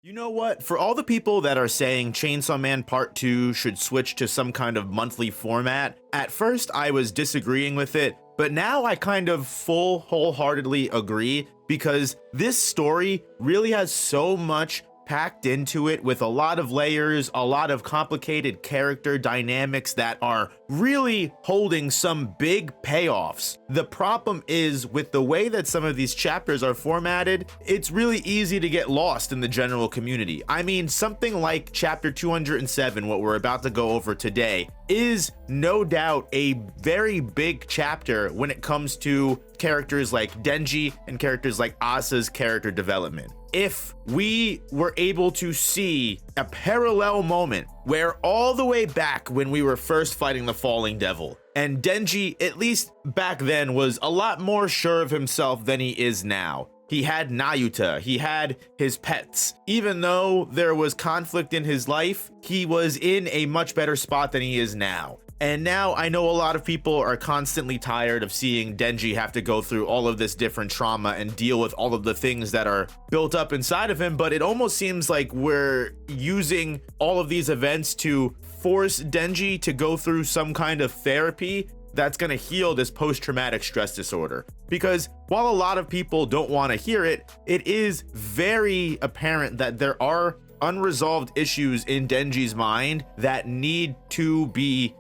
You know what? For all the people that are saying Chainsaw Man Part 2 should switch to some kind of monthly format, at first I was disagreeing with it, but now I kind of wholeheartedly agree because this story really has so much packed into it with a lot of layers, a lot of complicated character dynamics that are really holding some big payoffs. The problem is with the way that some of these chapters are formatted, it's really easy to get lost in the general community. I mean, something like chapter 207, what we're about to go over today, is no doubt a very big chapter when it comes to characters like Denji and characters like Asa's character development. If we were able to see a parallel moment where all the way back when we were first fighting the Falling Devil, and Denji, at least back then, was a lot more sure of himself than he is now. He had Nayuta, he had his pets. Even though there was conflict in his life, he was in a much better spot than he is now. And now I know a lot of people are constantly tired of seeing Denji have to go through all of this different trauma and deal with all of the things that are built up inside of him, but it almost seems like we're using all of these events to force Denji to go through some kind of therapy that's going to heal this post-traumatic stress disorder. Because while a lot of people don't want to hear it, it is very apparent that there are unresolved issues in Denji's mind that need to be,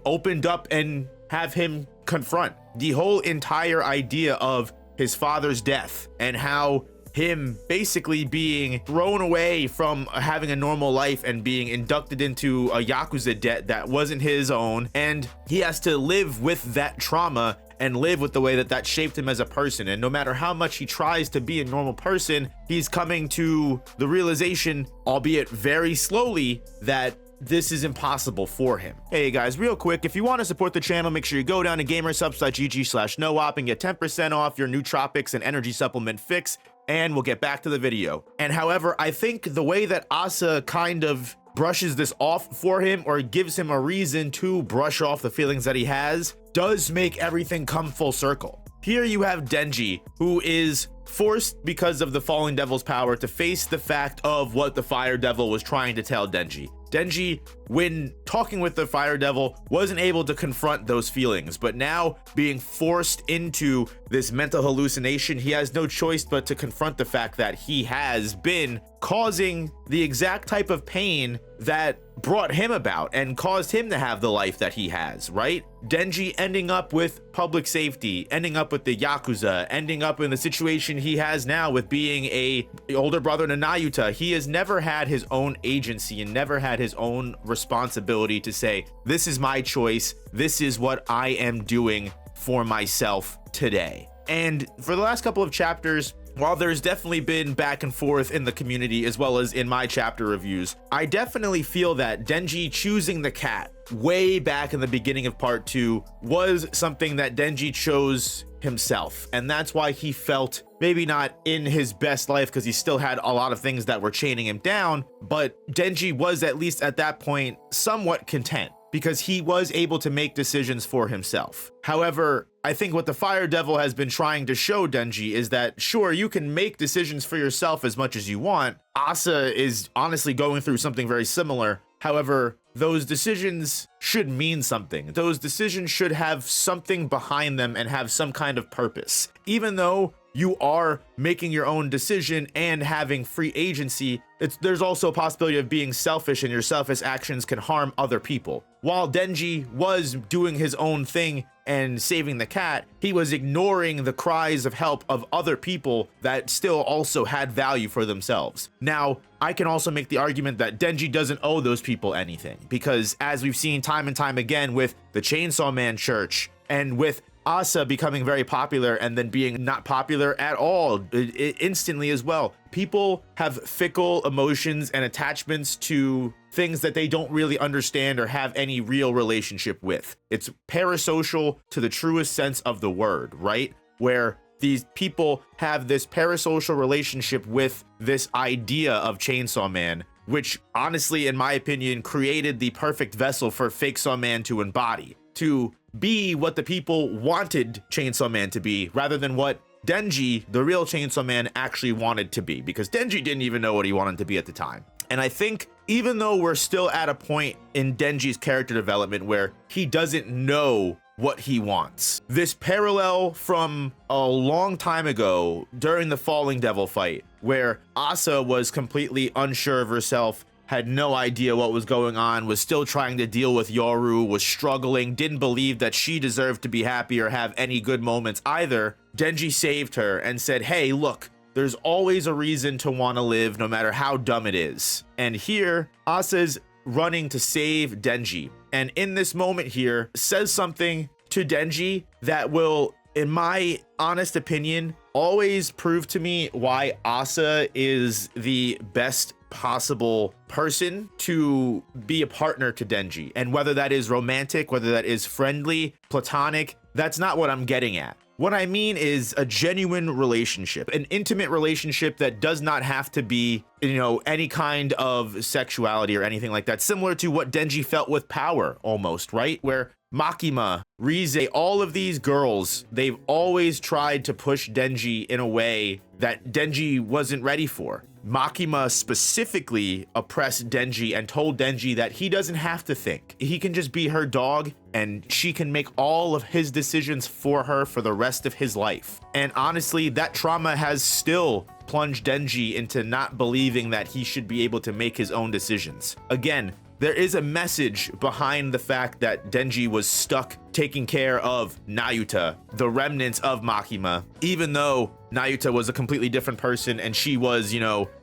opened up and have him confront. The whole entire idea of his father's death and how him basically being thrown away from having a normal life and being inducted into a Yakuza debt that wasn't his own, and he has to live with that trauma and live with the way that shaped him as a person. And no matter how much he tries to be a normal person, he's coming to the realization, albeit very slowly, that this is impossible for him. Hey guys, real quick, if you want to support the channel, make sure you go down to gamersubs.gg/noop and get 10% off your nootropics and energy supplement fix, and we'll get back to the video. And however, I think the way that Asa kind of brushes this off for him, or gives him a reason to brush off the feelings that he has, does make everything come full circle. Here you have Denji, who is forced because of the Falling Devil's power to face the fact of what the Fire Devil was trying to tell Denji. Denji, when talking with the Fire Devil, wasn't able to confront those feelings, but now being forced into this mental hallucination, he has no choice but to confront the fact that he has been causing the exact type of pain that brought him about and caused him to have the life that he has, right? Denji ending up with public safety, ending up with the Yakuza, ending up in the situation he has now with being a older brother to Nayuta. He has never had his own agency and never had his own responsibility to say, this is my choice, this is what I am doing for myself today. And for the last couple of chapters, while there's definitely been back and forth in the community as well as in my chapter reviews, I definitely feel that Denji choosing the cat way back in the beginning of part 2 was something that Denji chose himself, and that's why he felt maybe not in his best life, because he still had a lot of things that were chaining him down, but Denji was, at least at that point, somewhat content because he was able to make decisions for himself. However, I think what the Fire Devil has been trying to show Denji is that, sure, you can make decisions for yourself as much as you want. Asa is honestly going through something very similar. However, those decisions should mean something. Those decisions should have something behind them and have some kind of purpose. Even though you are making your own decision and having free agency, there's also a possibility of being selfish, and your selfish actions can harm other people. While Denji was doing his own thing and saving the cat, he was ignoring the cries of help of other people that still also had value for themselves. Now, I can also make the argument that Denji doesn't owe those people anything, because as we've seen time and time again with the Chainsaw Man Church and with Asa becoming very popular and then being not popular at all instantly as well, people have fickle emotions and attachments to things that they don't really understand or have any real relationship with. It's parasocial to the truest sense of the word, right? Where these people have this parasocial relationship with this idea of Chainsaw Man, which honestly, in my opinion, created the perfect vessel for Fake Saw Man to embody, to be what the people wanted Chainsaw Man to be, rather than what Denji, the real Chainsaw Man, actually wanted to be, because Denji didn't even know what he wanted to be at the time. And I think even though we're still at a point in Denji's character development where he doesn't know what he wants, this parallel from a long time ago during the Falling Devil fight, where ASA was completely unsure of herself, had no idea what was going on, was still trying to deal with Yoru, was struggling, didn't believe that she deserved to be happy or have any good moments either. Denji saved her and said, hey, look, there's always a reason to want to live, no matter how dumb it is. And here, Asa's running to save Denji. And in this moment here, says something to Denji that will, in my honest opinion, always prove to me why Asa is the best possible person to be a partner to Denji. And whether that is romantic, whether that is friendly, platonic, that's not what I'm getting at. What I mean is a genuine relationship, an intimate relationship that does not have to be, any kind of sexuality or anything like that. Similar to what Denji felt with Power almost, right? Where Makima, Rize, all of these girls, they've always tried to push Denji in a way that Denji wasn't ready for. Makima specifically oppressed Denji and told Denji that he doesn't have to think. He can just be her dog and she can make all of his decisions for her for the rest of his life. And honestly, that trauma has still plunged Denji into not believing that he should be able to make his own decisions. Again, there is a message behind the fact that Denji was stuck taking care of Nayuta, the remnants of Makima, even though Nayuta was a completely different person and she was,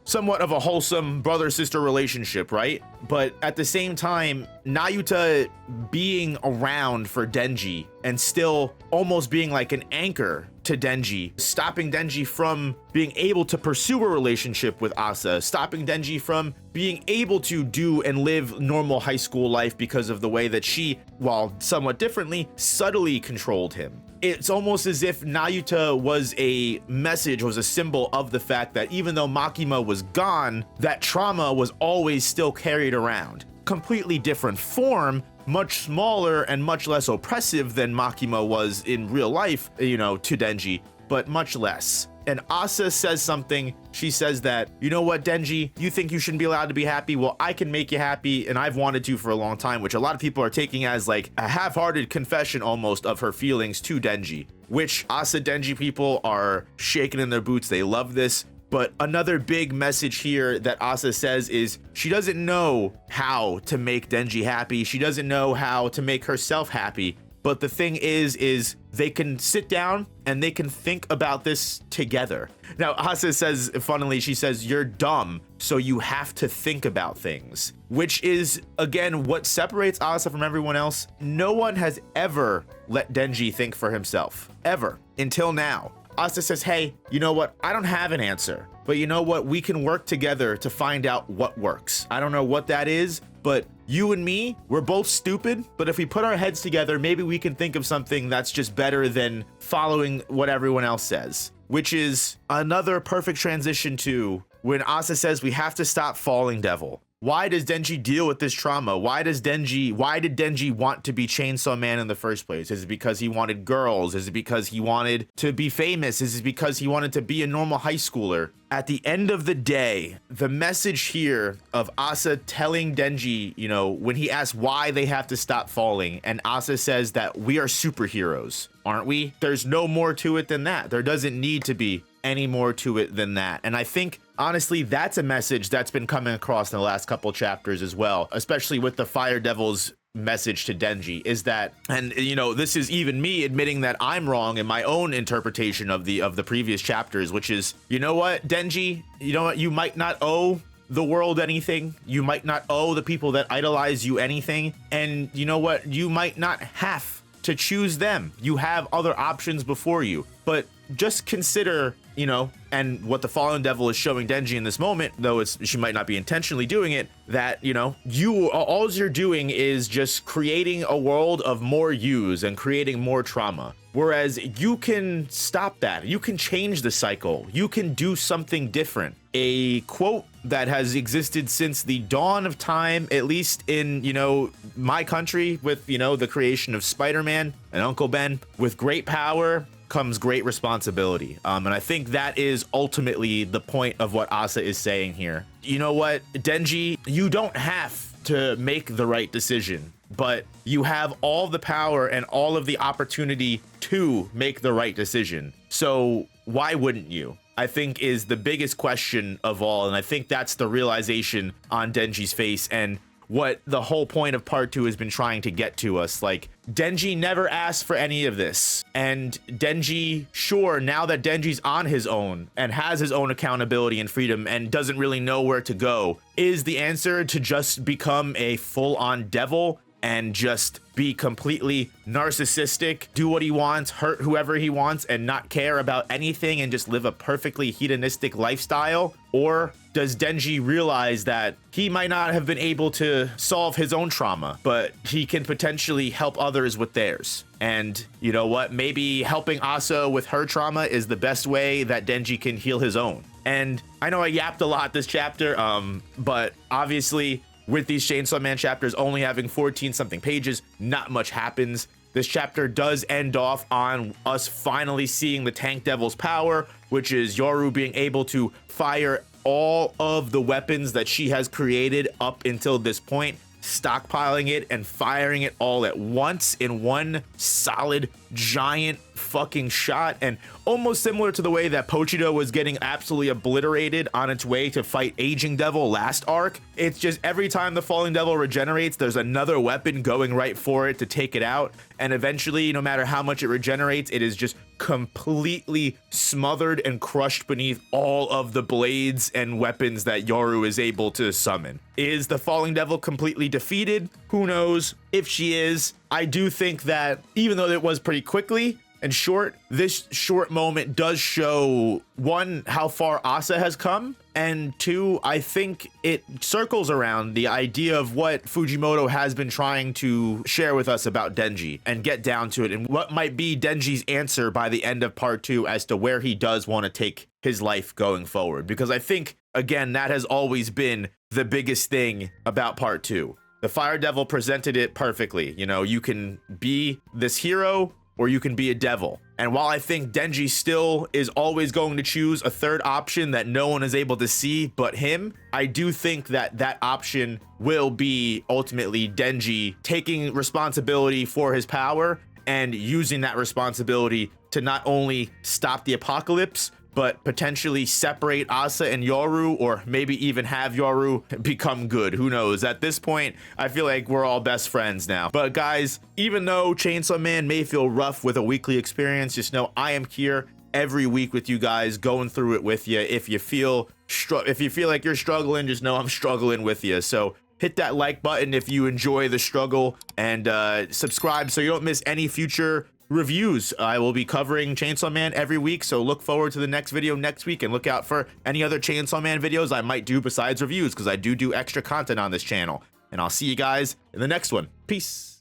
somewhat of a wholesome brother-sister relationship, right? But at the same time, Nayuta being around for Denji and still almost being like an anchor to Denji, stopping Denji from being able to pursue a relationship with Asa, stopping Denji from being able to do and live normal high school life because of the way that she, while somewhat differently, subtly controlled him. It's almost as if Nayuta was a message, was a symbol of the fact that even though Makima was gone, that trauma was always still carried around. Completely different form, much smaller and much less oppressive than Makima was in real life, to Denji, but much less. And Asa says something. She says that, you know what, Denji, you think you shouldn't be allowed to be happy? Well, I can make you happy, and I've wanted to for a long time, which a lot of people are taking as like a half-hearted confession almost of her feelings to Denji, which Asa Denji people are shaking in their boots. They love this. But another big message here that Asa says is she doesn't know how to make Denji happy. She doesn't know how to make herself happy. But the thing is they can sit down and they can think about this together. Now, Asa says, funnily, she says, you're dumb, so you have to think about things, which is, again, what separates Asa from everyone else. No one has ever let Denji think for himself, ever, until now. Asa says, hey, you know what? I don't have an answer, but you know what? We can work together to find out what works. I don't know what that is, but you and me, we're both stupid, but if we put our heads together, maybe we can think of something that's just better than following what everyone else says, which is another perfect transition to when Asa says we have to stop Falling Devil. Why does Denji deal with this trauma? Why did Denji want to be Chainsaw Man in the first place? Is it because he wanted girls? Is it because he wanted to be famous? Is it because he wanted to be a normal high schooler? At the end of the day, the message here of Asa telling Denji, when he asks why they have to stop falling, and Asa says that we are superheroes, aren't we? There's no more to it than that. There doesn't need to be any more to it than that. And I think, honestly, that's a message that's been coming across in the last couple chapters as well, especially with the Fire Devil's message to Denji, is that, and this is even me admitting that I'm wrong in my own interpretation of the previous chapters, which is, you know what, Denji, you know what, you might not owe the world anything. You might not owe the people that idolize you anything. And you know what, you might not have to choose them. You have other options before you, but just consider, and what the Fallen Devil is showing Denji in this moment, though she might not be intentionally doing it, that, all you're doing is just creating a world of more yous and creating more trauma. Whereas you can stop that. You can change the cycle. You can do something different. A quote that has existed since the dawn of time, at least in, my country, with, the creation of Spider-Man and Uncle Ben: with great power comes great responsibility. And I think that is ultimately the point of what Asa is saying here. You know what, Denji, you don't have to make the right decision, but you have all the power and all of the opportunity to make the right decision. So why wouldn't you? I think is the biggest question of all. And I think that's the realization on Denji's face and what the whole point of part 2 has been trying to get to us. Like, Denji never asked for any of this. And Denji, sure, now that Denji's on his own and has his own accountability and freedom and doesn't really know where to go, is the answer to just become a full-on devil and just be completely narcissistic, do what he wants, hurt whoever he wants, and not care about anything and just live a perfectly hedonistic lifestyle? Or does Denji realize that he might not have been able to solve his own trauma, but he can potentially help others with theirs? And you know what? Maybe helping Asa with her trauma is the best way that Denji can heal his own. And I know I yapped a lot this chapter, but obviously, with these Chainsaw Man chapters only having 14 something pages, not much happens. This chapter does end off on us finally seeing the Tank Devil's power, which is Yoru being able to fire all of the weapons that she has created up until this point, stockpiling it and firing it all at once in one solid giant fucking shot. And almost similar to the way that Pochito was getting absolutely obliterated on its way to fight Aging Devil last arc. It's just every time the Falling Devil regenerates, there's another weapon going right for it to take it out. And eventually, no matter how much it regenerates, it is just completely smothered and crushed beneath all of the blades and weapons that Yoru is able to summon. Is the Falling Devil completely defeated? Who knows? If she is, I do think that even though it was pretty quickly and short, this short moment does show, one, how far Asa has come, and two, I think it circles around the idea of what Fujimoto has been trying to share with us about Denji and get down to it, and what might be Denji's answer by the end of part 2 as to where he does want to take his life going forward. Because I think, again, that has always been the biggest thing about part 2. The Fire Devil presented it perfectly. You know, you can be this hero or you can be a devil. And while I think Denji still is always going to choose a third option that no one is able to see but him, I do think that that option will be ultimately Denji taking responsibility for his power and using that responsibility to not only stop the apocalypse, but potentially separate Asa and Yoru, or maybe even have Yoru become good. Who knows? At this point, I feel like we're all best friends now. But guys, even though Chainsaw Man may feel rough with a weekly experience, just know I am here every week with you guys, going through it with you. If you feel like you're struggling, just know I'm struggling with you. So hit that like button if you enjoy the struggle, and subscribe so you don't miss any future reviews. I will be covering Chainsaw Man every week, so look forward to the next video next week, and look out for any other Chainsaw Man videos I might do besides reviews, because I do extra content on this channel. And I'll see you guys in the next one. Peace.